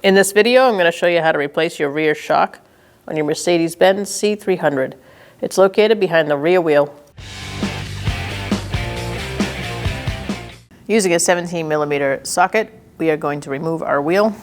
In this video, I'm going to show you how to replace your rear shock on your Mercedes-Benz C300. It's located behind the rear wheel. Using a 17mm socket, we are going to remove our wheel.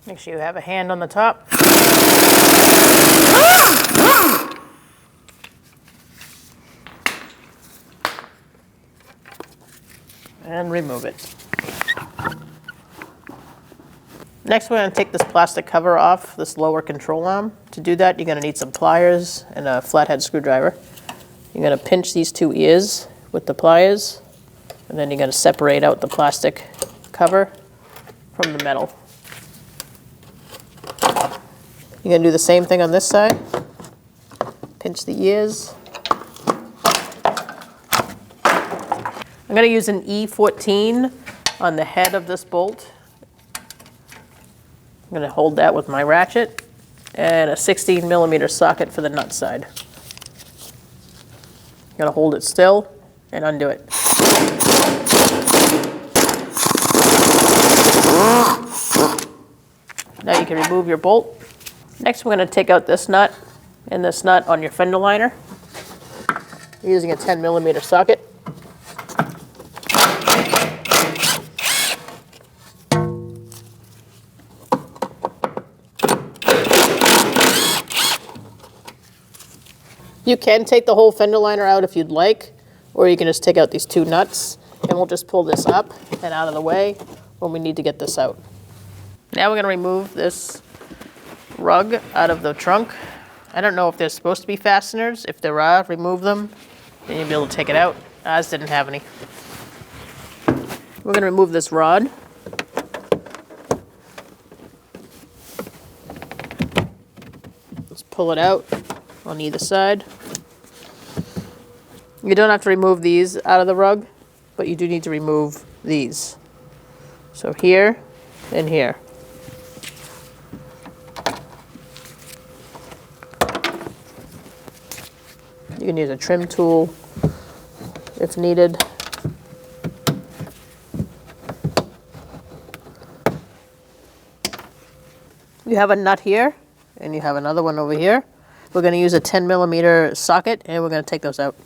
Make sure you have a hand on the top. And remove it. Next, we're going to take this plastic cover off this lower control arm. To do that, you're going to need some pliers and a flathead screwdriver. You're going to pinch these two ears with the pliers, and then you're going to separate out the plastic cover from the metal. You're going to do the same thing on this side. Pinch the ears. I'm going to use an E14 on the head of this bolt. I'm going to hold that with my ratchet and a 16mm socket for the nut side. I'm going to hold it still and undo it. Now you can remove your bolt. Next, we're going to take out this nut and this nut on your fender liner. You're using a 10mm socket. You can take the whole fender liner out if you'd like, or you can just take out these two nuts, and we'll just pull this up and out of the way when we need to get this out. Now we're going to remove this rug out of the trunk. I don't know if there's supposed to be fasteners. If there are, remove them, then you'll be able to take it out. Ours didn't have any. We're going to remove this rod. Let's pull it out on either side. You don't have to remove these out of the rug, but you do need to remove these. So here and here. You can use a trim tool if needed. You have a nut here, and you have another one over here. We're going to use a 10mm socket, and we're going to take those out.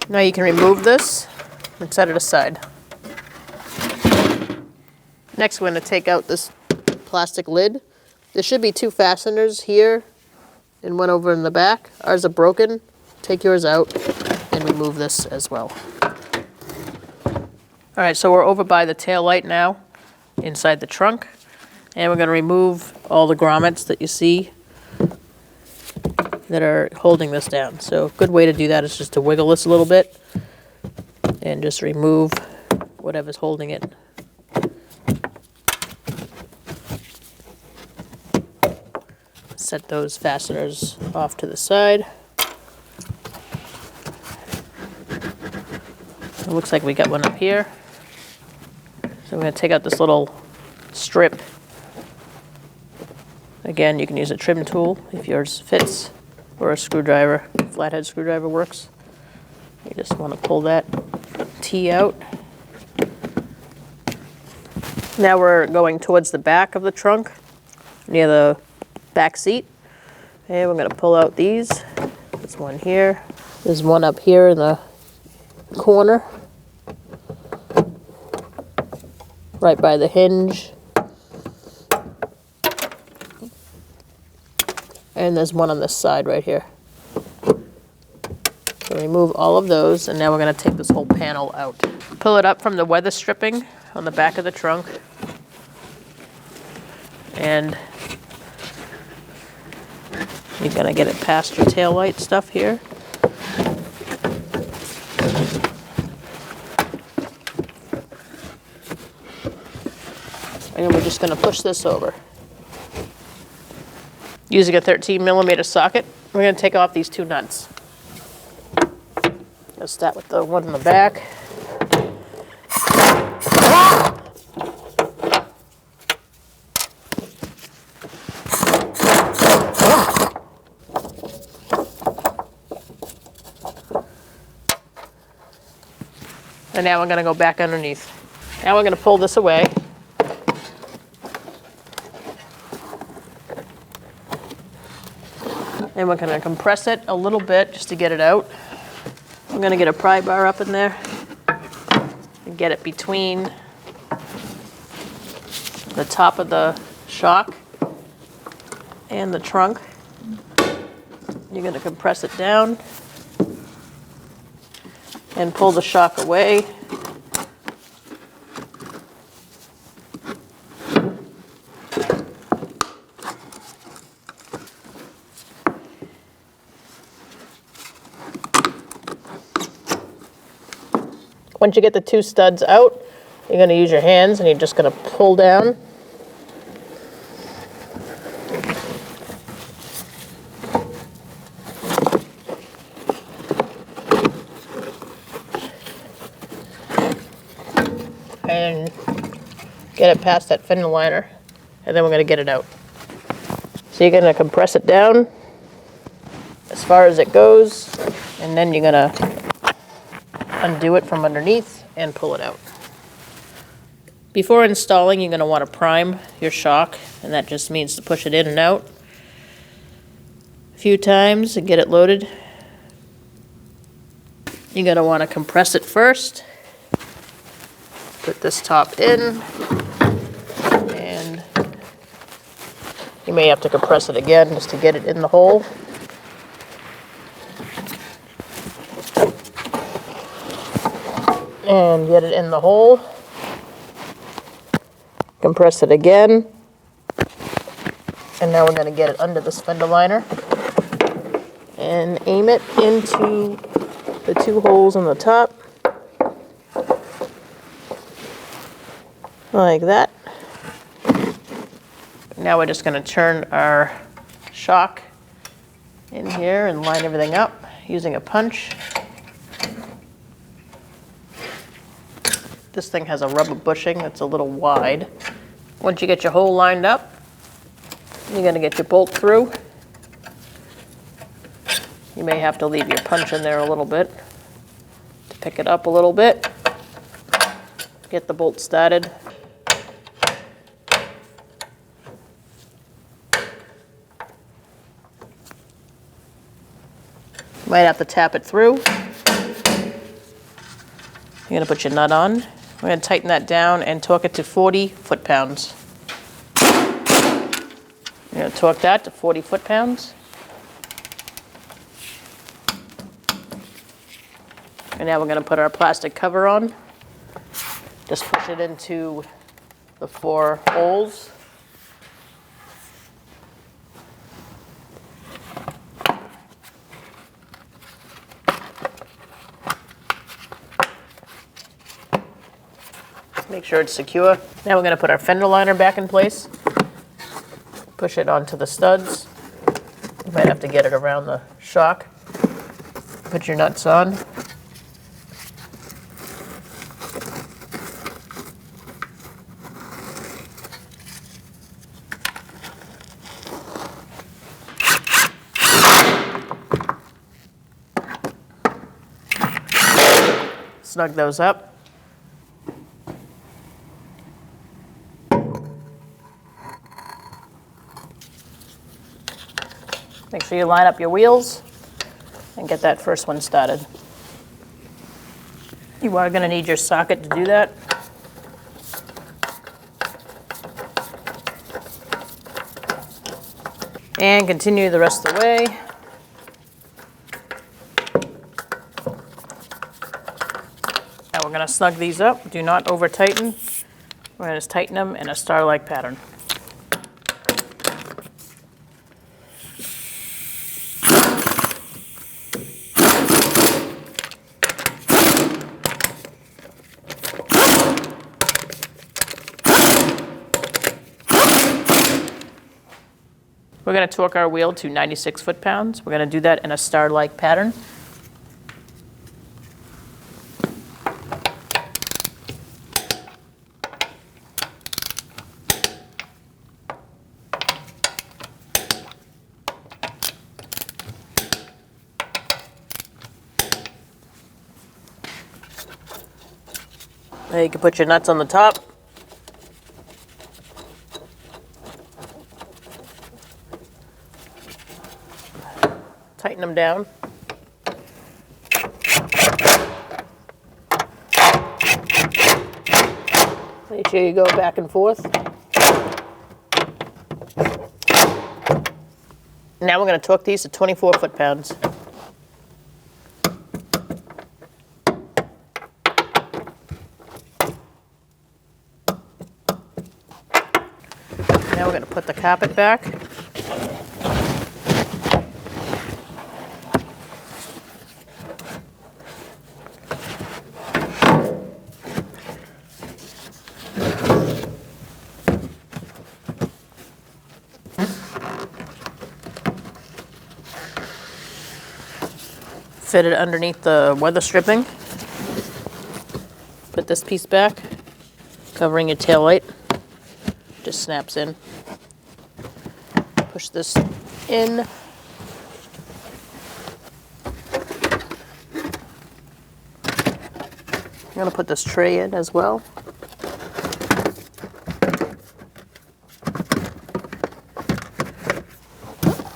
Now you can remove this and set it aside. Next, we're going to take out this plastic lid. There should be two fasteners here and one over in the back. Ours are broken. Take yours out and remove this as well. All right, so we're over by the tail light now, inside the trunk, and we're going to remove all the grommets that you see that are holding this down. So a good way to do that is just to wiggle this a little bit and just remove whatever's holding it. Set those fasteners off to the side. It looks like we got one up here. So I'm going to take out this little strip. Again, you can use a trim tool if yours fits, or a screwdriver. Flathead screwdriver works. You just want to pull that T out. Now we're going towards the back of the trunk, near the back seat. And we're going to pull out these. There's one here. There's one up here in the corner, right by the hinge. And there's one on this side right here. So remove all of those, and now we're going to take this whole panel out. Pull it up from the weather stripping on the back of the trunk. And you're going to get it past your tail light stuff here. And we're just going to push this over. Using a 13mm socket, we're going to take off these 2 nuts. Let's start with the one in the back. And now we're going to go back underneath. Now we're going to pull this away. And we're going to compress it a little bit just to get it out. I'm going to get a pry bar up in there and get it between the top of the shock and the trunk. You're going to compress it down and pull the shock away. Once you get the 2 studs out, you're going to use your hands and you're just going to pull down. And get it past that fender liner, and then we're going to get it out. So you're going to compress it down as far as it goes, and then you're going to undo it from underneath and pull it out. Before installing, you're going to want to prime your shock, and that just means to push it in and out a few times and get it loaded. You're going to want to compress it first. Put this top in, and you may have to compress it again just to get it in the hole. And get it in the hole. Compress it again. And now we're going to get it under this fender liner and aim it into the 2 holes on the top. Like that. Now we're just going to turn our shock in here and line everything up using a punch. This thing has a rubber bushing that's a little wide. Once you get your hole lined up, you're going to get your bolt through. You may have to leave your punch in there a little bit to pick it up a little bit. Get the bolt started. You might have to tap it through. You're going to put your nut on. We're going to tighten that down and torque it to 40 foot-pounds. You're going to torque that to 40 foot-pounds. And now we're going to put our plastic cover on. Just push it into the 4 holes. Make sure it's secure. Now we're going to put our fender liner back in place. Push it onto the studs. You might have to get it around the shock. Put your nuts on. Snug those up. Make sure you line up your wheels and get that first one started. You are going to need your socket to do that. And continue the rest of the way. Now we're going to snug these up. Do not over tighten. We're going to tighten them in a star-like pattern. We're going to torque our wheel to 96 foot-pounds. We're going to do that in a star-like pattern. Now you can put your nuts on the top. Tighten them down. Make sure you go back and forth. Now we're going to torque these to 24 foot-pounds. Now we're going to put the carpet back. Fit it underneath the weather stripping. Put this piece back, covering your tail light. Just snaps in. Push this in. I'm going to put this tray in as well.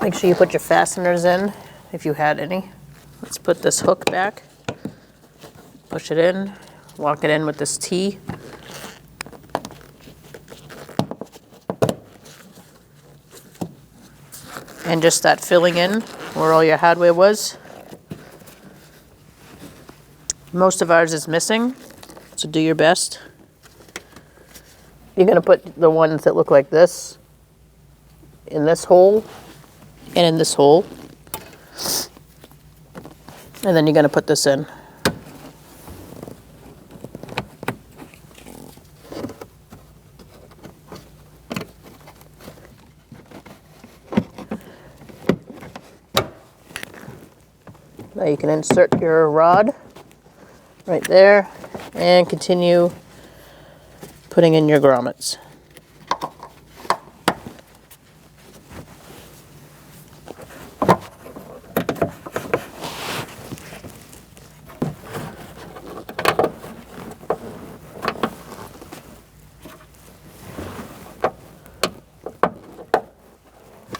Make sure you put your fasteners in if you had any. Let's put this hook back. Push it in. Lock it in with this T. And just start filling in where all your hardware was. Most of ours is missing, so do your best. You're going to put the ones that look like this in this hole and in this hole. And then you're going to put this in. Now you can insert your rod right there and continue putting in your grommets.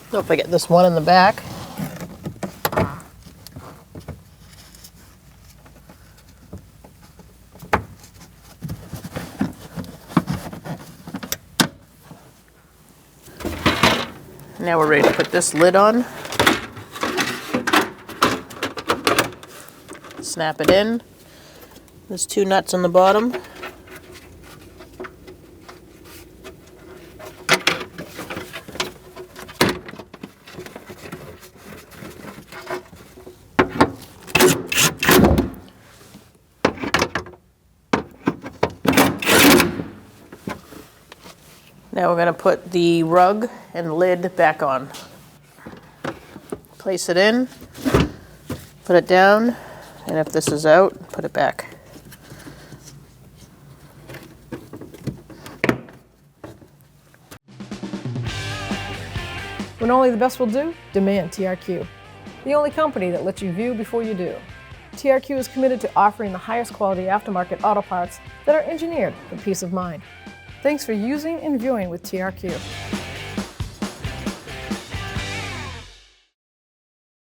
Don't forget this one in the back. Now we're ready to put this lid on. Snap it in. There's two nuts on the bottom. Now we're going to put the rug and lid back on. Place it in, put it down, and if this is out, put it back. When only the best will do, demand TRQ. The only company that lets you view before you do. TRQ is committed to offering the highest quality aftermarket auto parts that are engineered for peace of mind. Thanks for using and viewing with TRQ.